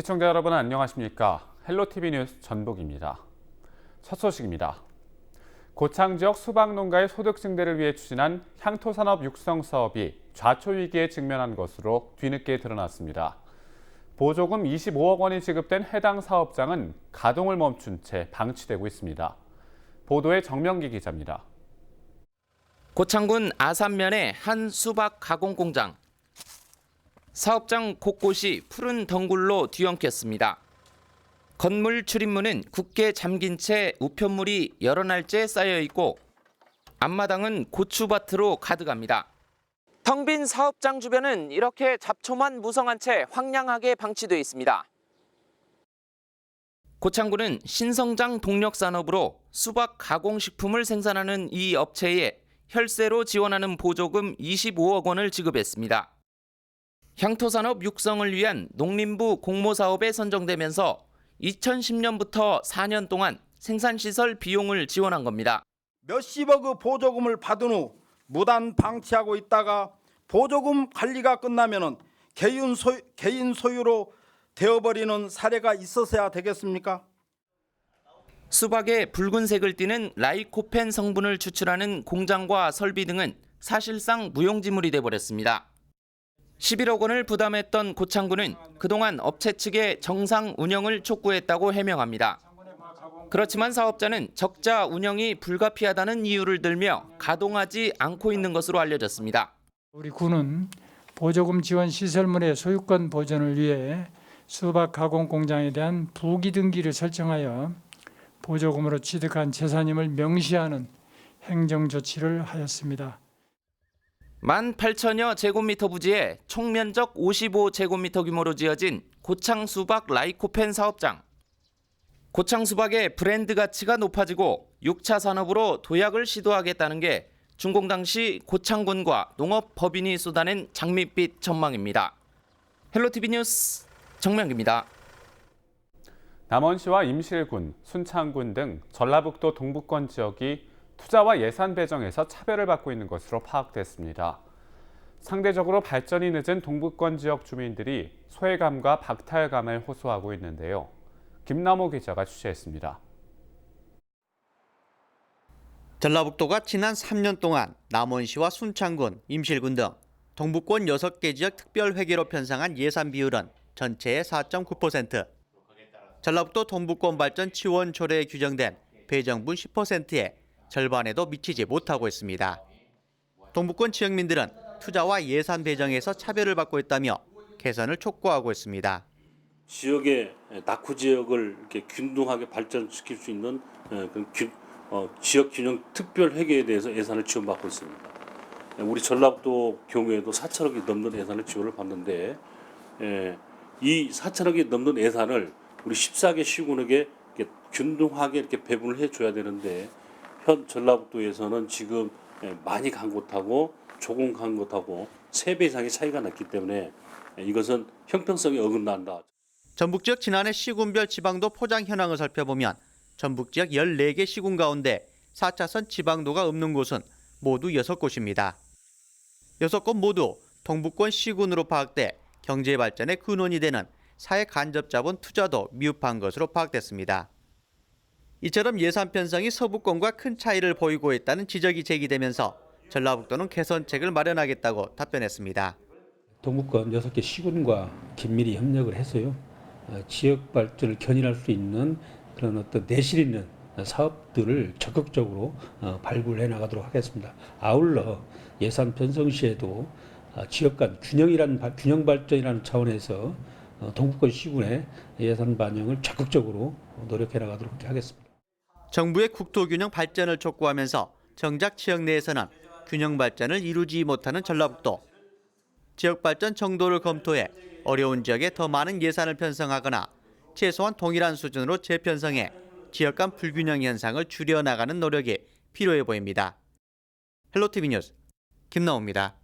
시청자 여러분 안녕하십니까? 헬로티비 뉴스 전복입니다. 첫 소식입니다. 고창 지역 수박농가의 소득 증대를 위해 추진한 향토산업 육성 사업이 좌초 위기에 직면한 것으로 뒤늦게 드러났습니다. 보조금 25억 원이 지급된 해당 사업장은 가동을 멈춘 채 방치되고 있습니다. 보도에 정명기 기자입니다. 고창군 아산면의 한 수박 가공 공장. 사업장 곳곳이 푸른 덩굴로 뒤엉켰습니다. 건물 출입문은 굳게 잠긴 채 우편물이 여러 날째 쌓여 있고 앞마당은 고추밭으로 가득합니다. 텅 빈 사업장 주변은 이렇게 잡초만 무성한 채 황량하게 방치돼 있습니다. 고창군은 신성장 동력산업으로 수박 가공식품을 생산하는 이 업체에 혈세로 지원하는 보조금 25억 원을 지급했습니다. 향토산업 육성을 위한 농림부 공모사업에 선정되면서 2010년부터 4년 동안 생산시설 비용을 지원한 겁니다. 몇십억의 보조금을 받은 후 무단 방치하고 있다가 보조금 관리가 끝나면 개인 소유로 되어버리는 사례가 있어서야 되겠습니까? 수박에 붉은색을 띠는 라이코펜 성분을 추출하는 공장과 설비 등은 사실상 무용지물이 돼버렸습니다. 11억 원을 부담했던 고창군은 그동안 업체 측의 정상 운영을 촉구했다고 해명합니다. 그렇지만 사업자는 적자 운영이 불가피하다는 이유를 들며 가동하지 않고 있는 것으로 알려졌습니다. 우리 군은 보조금 지원 시설물의 소유권 보존을 위해 수박 가공 공장에 대한 부기 등기를 설정하여 보조금으로 취득한 재산임을 명시하는 행정 조치를 하였습니다. 18,000여 제곱미터 부지에 총 면적 55제곱미터 규모로 지어진 고창 수박 라이코펜 사업장. 고창 수박의 브랜드 가치가 높아지고 6차 산업으로 도약을 시도하겠다는 게 준공 당시 고창군과 농업법인이 쏟아낸 장밋빛 전망입니다. 헬로티비 뉴스 정명기입니다. 남원시와 임실군, 순창군 등 전라북도 동부권 지역이 투자와 예산 배정에서 차별을 받고 있는 것으로 파악됐습니다. 상대적으로 발전이 늦은 동부권 지역 주민들이 소외감과 박탈감을 호소하고 있는데요. 김남호 기자가 취재했습니다. 전라북도가 지난 3년 동안 남원시와 순창군, 임실군 등 동부권 6개 지역 특별회계로 편성한 예산 비율은 전체의 4.9%, 전라북도 동부권 발전 지원 조례에 규정된 배정분 10%의 절반에도 미치지 못하고 있습니다. 동부권 지역민들은 투자와 예산 배정에서 차별을 받고 있다며 개선을 촉구하고 있습니다. 지역의 낙후 지역을 이렇게 균등하게 발전시킬 수 있는 지역 균형 특별 회계에 대해서 예산을 지원받고 있습니다. 우리 전라북도 경우에도 4천억이 넘는 예산을 지원을 받는데 이 4천억이 넘는 예산을 우리 14개 시군에게 이렇게 균등하게 이렇게 배분을 해줘야 되는데 현 전라북도에서는 지금 많이 간 곳하고 조금 간 곳하고 3배 이상의 차이가 났기 때문에 이것은 형평성에 어긋난다. 전북 지역 지난해 시군별 지방도 포장 현황을 살펴보면 전북 지역 14개 시군 가운데 4차선 지방도가 없는 곳은 모두 6곳입니다. 6곳 모두 동부권 시군으로 파악돼 경제 발전의 근원이 되는 사회 간접 자본 투자도 미흡한 것으로 파악됐습니다. 이처럼 예산 편성이 서부권과 큰 차이를 보이고 있다는 지적이 제기되면서 전라북도는 개선책을 마련하겠다고 답변했습니다. 동부권 6개 시군과 긴밀히 협력을 해서요. 지역 발전을 견인할 수 있는 그런 어떤 내실 있는 사업들을 적극적으로 발굴해 나가도록 하겠습니다. 아울러 예산 편성 시에도 지역 간 균형 발전이라는 차원에서 동부권 시군의 예산 반영을 적극적으로 노력해 나가도록 하겠습니다. 정부의 국토균형 발전을 촉구하면서 정작 지역 내에서는 균형 발전을 이루지 못하는 전라북도. 지역 발전 정도를 검토해 어려운 지역에 더 많은 예산을 편성하거나 최소한 동일한 수준으로 재편성해 지역 간 불균형 현상을 줄여나가는 노력이 필요해 보입니다. 헬로티비 뉴스 김나호입니다.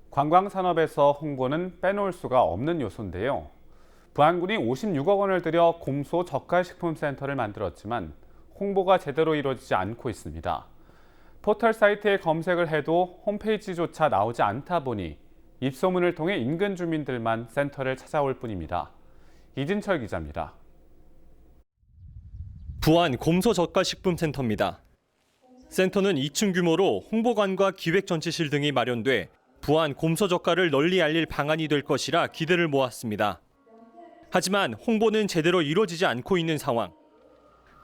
관광산업에서 홍보는 빼놓을 수가 없는 요소인데요. 부안군이 56억 원을 들여 곰소 젓갈식품센터를 만들었지만 홍보가 제대로 이루어지지 않고 있습니다. 포털 사이트에 검색을 해도 홈페이지조차 나오지 않다 보니 입소문을 통해 인근 주민들만 센터를 찾아올 뿐입니다. 이진철 기자입니다. 부안 곰소젓갈식품센터입니다. 센터는 2층 규모로 홍보관과 기획전시실 등이 마련돼 부안 곰소젓갈을 널리 알릴 방안이 될 것이라 기대를 모았습니다. 하지만 홍보는 제대로 이루어지지 않고 있는 상황.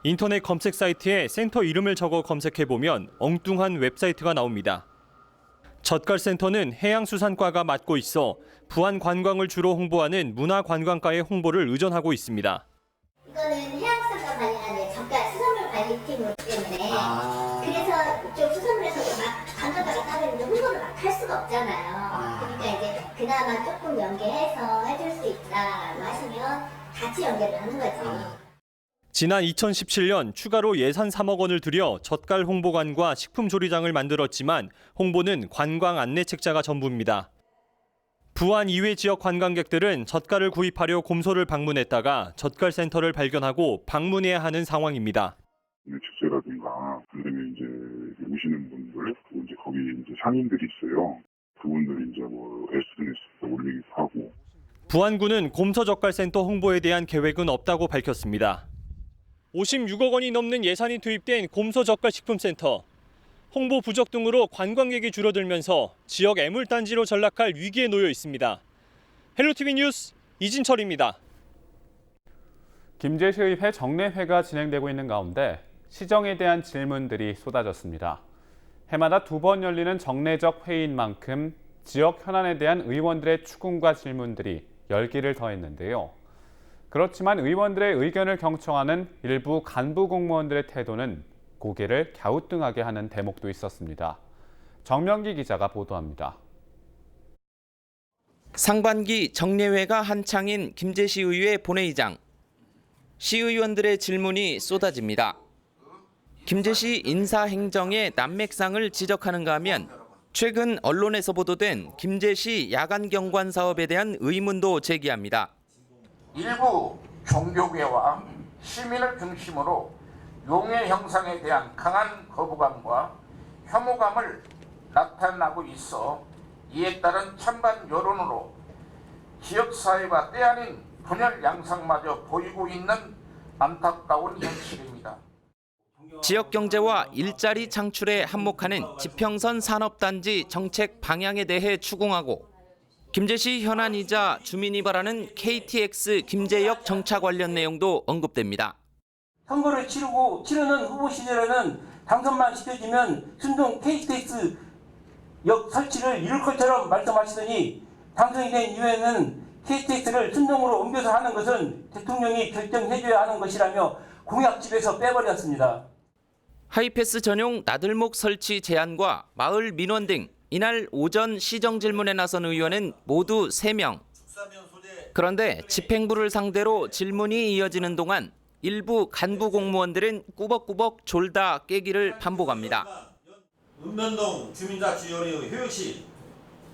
인터넷 검색 사이트에 센터 이름을 적어 검색해보면 엉뚱한 웹사이트가 나옵니다. 젓갈센터는 해양수산과가 맡고 있어 부안 관광을 주로 홍보하는 문화관광과의 홍보를 의존하고 있습니다. 이거는 해양수산과 관련한 젓갈 수산물 관리팀이기 때문에 그래서 이쪽 수산물에서도 막 관광과가 따로 있는데 홍보를 막 할 수가 없잖아요. 그러니까 이제 그나마 조금 연계해서 해줄 수 있다라고 하시면 같이 연계를 하는 거지. 지난 2017년 추가로 예산 3억 원을 들여 젓갈 홍보관과 식품조리장을 만들었지만 홍보는 관광 안내 책자가 전부입니다. 부안 이외 지역 관광객들은 젓갈을 구입하려 곰소를 방문했다가 젓갈센터를 발견하고 방문해야 하는 상황입니다. 축제라든가 그다음에 이제 오시는 분들 이제 거기 이제 상인들이 있어요. 그분들이 이제 뭐 SNS에 올리기도 하고. 부안군은 곰소젓갈센터 홍보에 대한 계획은 없다고 밝혔습니다. 56억 원이 넘는 예산이 투입된 곰소젓갈식품센터. 홍보 부족 등으로 관광객이 줄어들면서 지역 애물단지로 전락할 위기에 놓여 있습니다. 헬로티비 뉴스 이진철입니다. 김제시의회 정례회가 진행되고 있는 가운데 시정에 대한 질문들이 쏟아졌습니다. 해마다 2번 열리는 정례적 회의인 만큼 지역 현안에 대한 의원들의 추궁과 질문들이 열기를 더했는데요. 그렇지만 의원들의 의견을 경청하는 일부 간부 공무원들의 태도는 고개를 갸우뚱하게 하는 대목도 있었습니다. 정명기 기자가 보도합니다. 상반기 정례회가 한창인 김제시의회 본회의장. 시의원들의 질문이 쏟아집니다. 김제시 인사행정의 난맥상을 지적하는가 하면 최근 언론에서 보도된 김제시 야간경관 사업에 대한 의문도 제기합니다. 일부 종교계와 시민을 중심으로 용해 형상에 대한 강한 거부감과 혐오감을 나타나고 있어 이에 따른 찬반 여론으로 지역사회가 때 아닌 분열 양상마저 보이고 있는 안타까운 현실입니다. 지역 경제와 일자리 창출에 한몫하는 지평선 산업단지 정책 방향에 대해 추궁하고 김제시 현안이자 주민이 바라는 KTX 김제역 정차 관련 내용도 언급됩니다. 선거를 치르는 후보 시절에는 당선만 시켜지면 순종 KTX 역 설치를 이룰 것처럼 말씀하시더니 당선이 된 이후에는 KTX를 순종으로 옮겨서 하는 것은 대통령이 결정해줘야 하는 것이라며 공약집에서 빼버렸습니다. 하이패스 전용 나들목 설치 제안과 마을 민원 등 이날 오전 시정 질문에 나선 의원은 모두 3명. 그런데 집행부를 상대로 질문이 이어지는 동안 일부 간부 공무원들은 꾸벅꾸벅 졸다 깨기를 반복합니다. 읍면동 주민자치위원회 효역시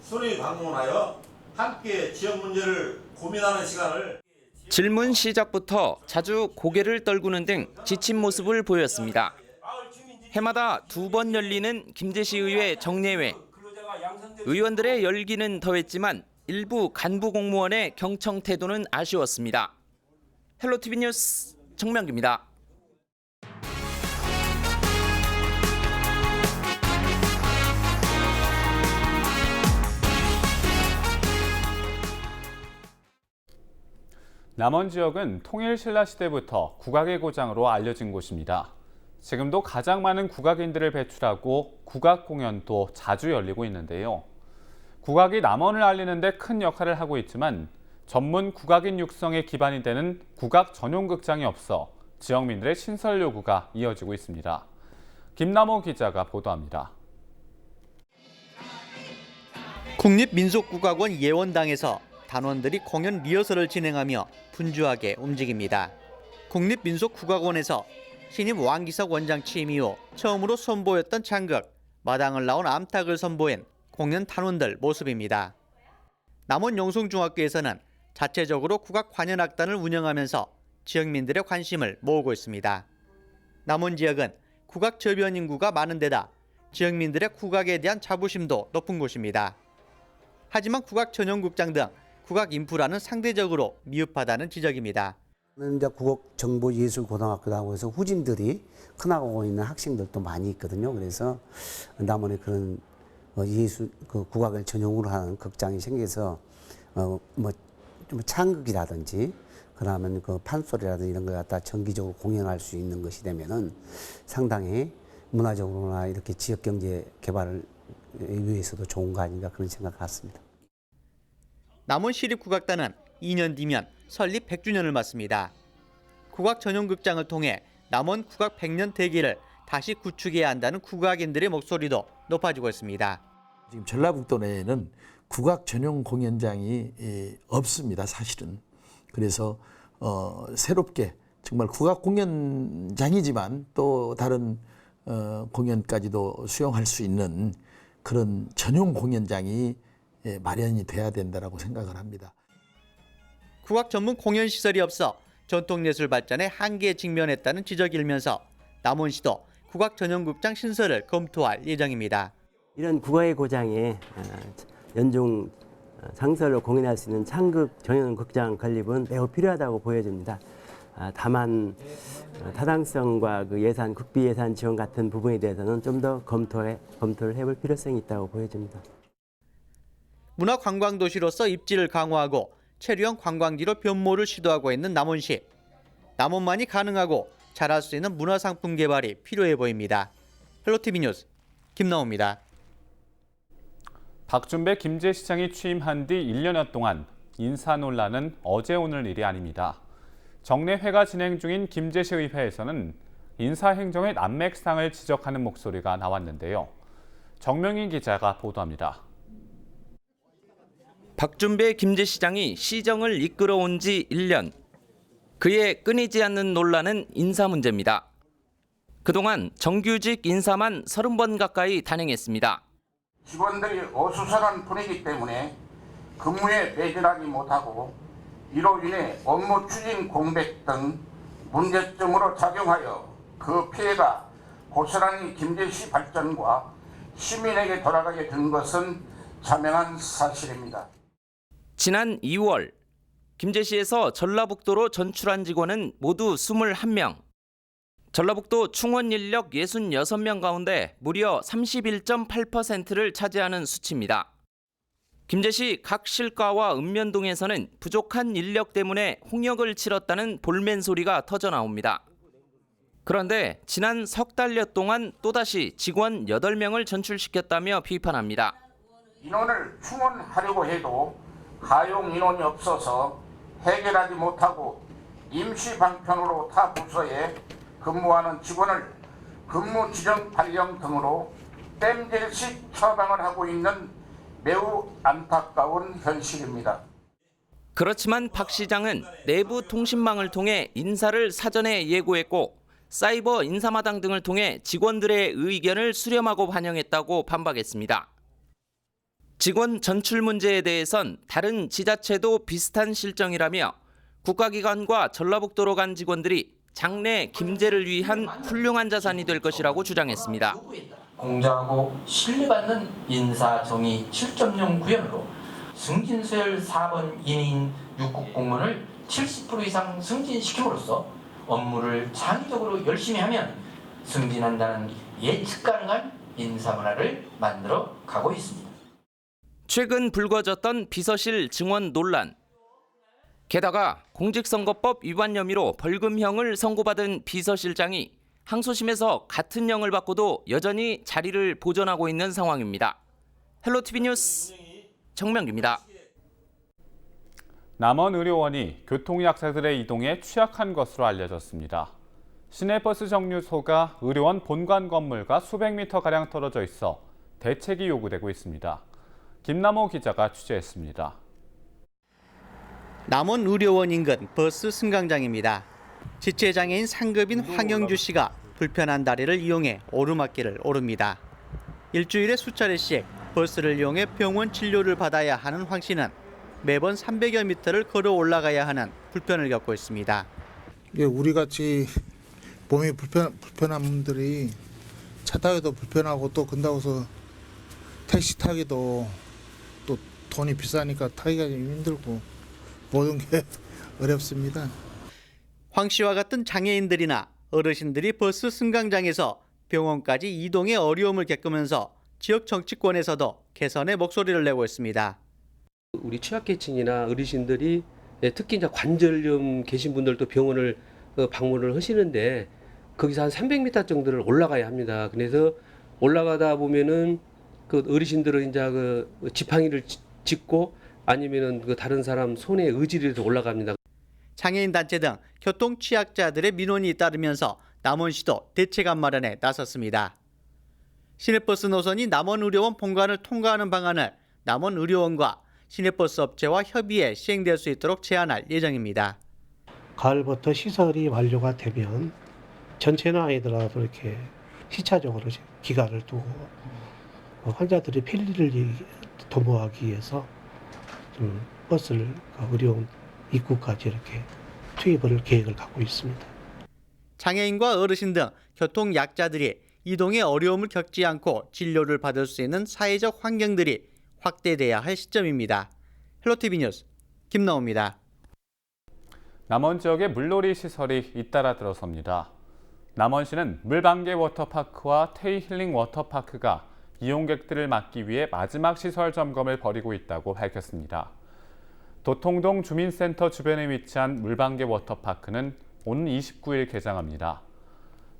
순회 방문하여 함께 지역 문제를 고민하는 시간을. 질문 시작부터 자주 고개를 떨구는 등 지친 모습을 보였습니다. 해마다 2번 열리는 김제시의회 정례회. 의원들의 열기는 더했지만 일부 간부 공무원의 경청 태도는 아쉬웠습니다. 헬로티비 뉴스 정명기입니다. 남원 지역은 통일신라 시대부터 국악의 고장으로 알려진 곳입니다. 지금도 가장 많은 국악인들을 배출하고 국악 공연도 자주 열리고 있는데요. 국악이 남원을 알리는 데 큰 역할을 하고 있지만 전문 국악인 육성의 기반이 되는 국악 전용 극장이 없어 지역민들의 신설 요구가 이어지고 있습니다. 김남호 기자가 보도합니다. 국립민속국악원 예원당에서 단원들이 공연 리허설을 진행하며 분주하게 움직입니다. 국립민속국악원에서 신임 왕기석 원장 취임 이후 처음으로 선보였던 창극, 마당을 나온 암탉을 선보인 공연 단원들 모습입니다. 남원 영송중학교에서는 자체적으로 국악 관현악단을 운영하면서 지역민들의 관심을 모으고 있습니다. 남원 지역은 국악 저변 인구가 많은 데다 지역민들의 국악에 대한 자부심도 높은 곳입니다. 하지만 국악 전용극장 등 국악 인프라는 상대적으로 미흡하다는 지적입니다. 이제 국악정보예술고등학교라고 하고 해서 후진들이 커나가고 있는 학생들도 많이 있거든요. 그래서 남원에 그런 국악을 전용으로 하는 극장이 생겨서 좀 창극이라든지 그러면 그 판소리라든지 이런 걸 갖다 정기적으로 공연할 수 있는 것이 되면은 상당히 문화적으로나 이렇게 지역 경제 개발을 위해서도 좋은 거 아닌가 그런 생각 같습니다. 남원시립국악단은 2년 뒤면 설립 100주년을 맞습니다. 국악 전용극장을 통해 남원 국악 100년 대계를 다시 구축해야 한다는 국악인들의 목소리도 높아지고 있습니다. 지금 전라북도 내에는 국악 전용 공연장이 없습니다, 사실은. 그래서 새롭게 정말 국악 공연장이지만 또 다른 공연까지도 수용할 수 있는 그런 전용 공연장이 마련이 돼야 된다라고 생각을 합니다. 국악 전문 공연 시설이 없어 전통예술 발전에 한계에 직면했다는 지적이 일면서 남원시도 국악 전용극장 신설을 검토할 예정입니다. 이런 국악의 고장에 연중 상설로 공연할 수 있는 창극 전용 극장 건립은 매우 필요하다고 보여집니다. 다만 타당성과 그 예산, 국비 예산 지원 같은 부분에 대해서는 좀 더 검토를 해볼 필요성이 있다고 보여집니다. 문화관광도시로서 입지를 강화하고 체류형 관광지로 변모를 시도하고 있는 남원시. 남원만이 가능하고 잘할 수 있는 문화상품 개발이 필요해 보입니다. 헬로티비 뉴스 김나옵니다. 박준배 김제시장이 취임한 뒤 1년여 동안 인사 논란은 어제 오늘 일이 아닙니다. 정례회가 진행 중인 김제시 의회에서는 인사행정의 난맥상을 지적하는 목소리가 나왔는데요. 정명희 기자가 보도합니다. 박준배 김제시장이 시정을 이끌어온 지 1년. 그의 끊이지 않는 논란은 인사 문제입니다. 그동안 정규직 인사만 30번 가까이 단행했습니다. 직원들이 어수선한 분위기 때문에 근무에 매진하지 못하고 이로 인해 업무 추진 공백 등 문제점으로 작용하여 그 피해가 고스란히 김제시 발전과 시민에게 돌아가게 된 것은 자명한 사실입니다. 지난 2월 김제시에서 전라북도로 전출한 직원은 모두 21명. 전라북도 충원 인력 66명 가운데 무려 31.8%를 차지하는 수치입니다. 김제시 각 실과와 읍면동에서는 부족한 인력 때문에 홍역을 치렀다는 볼멘 소리가 터져나옵니다. 그런데 지난 석 달여 동안 또다시 직원 8명을 전출시켰다며 비판합니다. 인원을 충원하려고 해도 가용 인원이 없어서 해결하지 못하고 임시 방편으로 타 부서에 근무하는 직원을 근무 지정 발령 등으로 땜질식 처방을 하고 있는 매우 안타까운 현실입니다. 그렇지만 박 시장은 내부 통신망을 통해 인사를 사전에 예고했고 사이버 인사마당 등을 통해 직원들의 의견을 수렴하고 반영했다고 반박했습니다. 직원 전출 문제에 대해선 다른 지자체도 비슷한 실정이라며 국가기관과 전라북도로 간 직원들이 장래 김제를 위한 훌륭한 자산이 될 것이라고 주장했습니다. 공정하고 신뢰받는 인사정의 7.0 구현으로 승진서열 4번 인인 6급 공무원을 70% 이상 승진시킴으로써 업무를 장기적으로 열심히 하면 승진한다는 예측 가능한 인사 문화를 만들어 가고 있습니다. 최근 불거졌던 비서실 증원 논란. 게다가 공직선거법 위반 혐의로 벌금형을 선고받은 비서실장이 항소심에서 같은 형을 받고도 여전히 자리를 보존하고 있는 상황입니다. 헬로티비 뉴스 정명규입니다. 남원 의료원이 교통약자들의 이동에 취약한 것으로 알려졌습니다. 시내버스 정류소가 의료원 본관 건물과 수백 미터가량 떨어져 있어 대책이 요구되고 있습니다. 김남호 기자가 취재했습니다. 남원 의료원 인근 버스 승강장입니다. 지체장애인 상급인 황영주 씨가 불편한 다리를 이용해 오르막길을 오릅니다. 일주일에 수차례씩 버스를 이용해 병원 진료를 받아야 하는 황 씨는 매번 300여 미터를 걸어 올라가야 하는 불편을 겪고 있습니다. 우리 같이 몸이 불편한 분들이 차 타기도 불편하고 또 근다고서 택시 타기도 또 돈이 비싸니까 타기가 좀 힘들고 모든 게 어렵습니다. 황 씨와 같은 장애인들이나 어르신들이 버스 승강장에서 병원까지 이동에 어려움을 겪으면서 지역 정치권에서도 개선의 목소리를 내고 있습니다. 우리 취약계층이나 어르신들이 특히 이제 관절염 계신 분들도 병원을 방문을 하시는데 거기서 한 300m 정도를 올라가야 합니다. 그래서 올라가다 보면은 그 어르신들은 이제 그 지팡이를 짚고 아니면은 그 다른 사람 손에 의지를 해서 올라갑니다. 장애인 단체 등 교통 취약자들의 민원이 따르면서 남원시도 대책안 마련에 나섰습니다. 시내버스 노선이 남원의료원 본관을 통과하는 방안을 남원의료원과 시내버스 업체와 협의해 시행될 수 있도록 제안할 예정입니다. 가을부터 시설이 완료가 되면 전체는 아니더라도 이렇게 시차적으로 기간을 두고 환자들의 편리를 도모하기 위해서 좀 버스를 의료원 입구까지 이렇게 투입을 계획을 갖고 있습니다. 장애인과 어르신 등 교통 약자들이 이동에 어려움을 겪지 않고 진료를 받을 수 있는 사회적 환경들이 확대돼야 할 시점입니다. 헬로티비 뉴스 김나옵니다. 남원 지역의 물놀이 시설이 잇따라 들어섭니다. 남원시는 물방개 워터파크와 테이 힐링 워터파크가 이용객들을 막기 위해 마지막 시설 점검을 벌이고 있다고 밝혔습니다. 도통동 주민센터 주변에 위치한 물방개 워터파크는 오는 29일 개장합니다.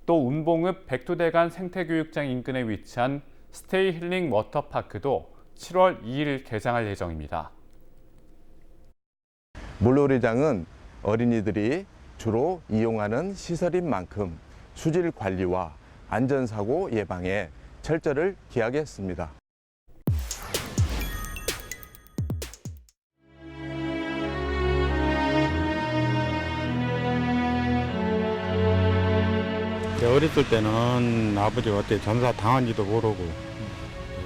또 운봉읍 백두대간 생태교육장 인근에 위치한 스테이 힐링 워터파크도 7월 2일 개장할 예정입니다. 물놀이장은 어린이들이 주로 이용하는 시설인 만큼 수질 관리와 안전사고 예방에 철저를 기하겠습니다. 어렸을 때는 아버지가 어떻게 전사 당한지도 모르고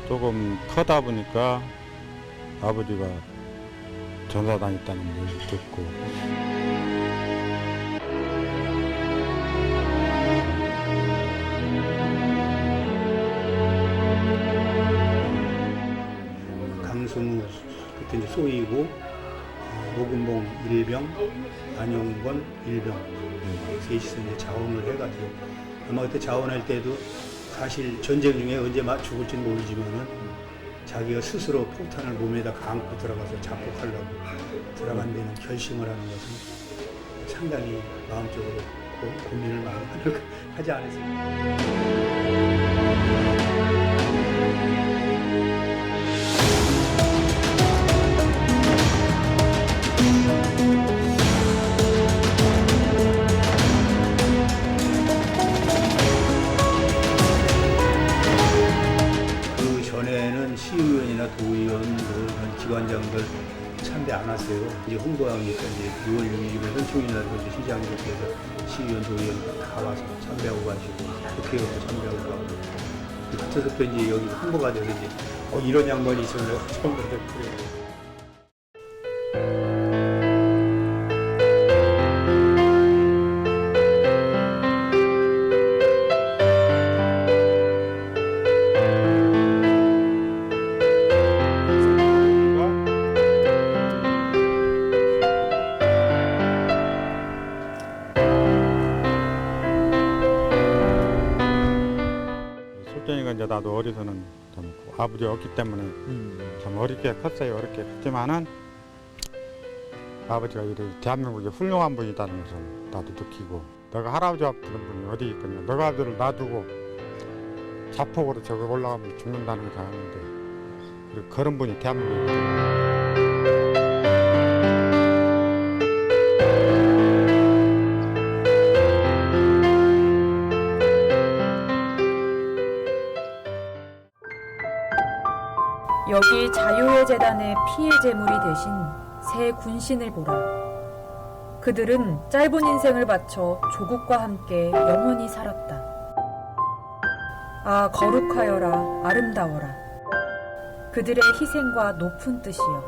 조금 커다 보니까 아버지가 전사 다녔다는 걸 듣고 강승우 그때 이제 소위고 오금봉 1병, 안용건 1병 셋이서 이제 자원을 해가지고 아마 그때 자원할 때도 사실 전쟁 중에 언제 죽을지는 모르지만은 자기가 스스로 폭탄을 몸에다 안고 들어가서 자폭하려고 들어간 데는 결심을 하는 것은 상당히 마음적으로 고민을 많이 하지 않았습니까? 그 전에는 시의원이나 도의원 그런 기관장들 참배 안 하세요. 이제 홍보하니까 이제 6월 6일에 현충일날도 이제 시장님께서 시의원, 도의원 다 와서 참배하고 가시고 국회의원도 참배하고 가고 그때부터 이제 여기 홍보가 돼서 이제 이런 양반이 있으면 내가 처음 들었어요. 솔직히 이제 나도 어려서는 좀 아버지가 없기 때문에 참 어렵게 컸어요. 어렵게 컸지만은 아버지가 이렇게 대한민국의 훌륭한 분이라는 것을 나도 느끼고 너가 할아버지 앞두는 분이 어디 있겠냐. 너가 아들을 놔두고 자폭으로 저기 올라가면 죽는다는 것을 아는데 그런 분이 대한민국에 있거든요. 여기 자유의 재단의 피해 제물이 되신 새 군신을 보라. 그들은 짧은 인생을 바쳐 조국과 함께 영원히 살았다. 아, 거룩하여라, 아름다워라. 그들의 희생과 높은 뜻이여.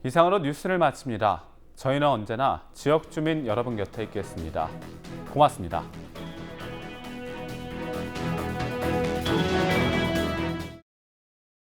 이상으로 뉴스를 마칩니다. 저희는 언제나 지역 주민 여러분 곁에 있겠습니다. 고맙습니다.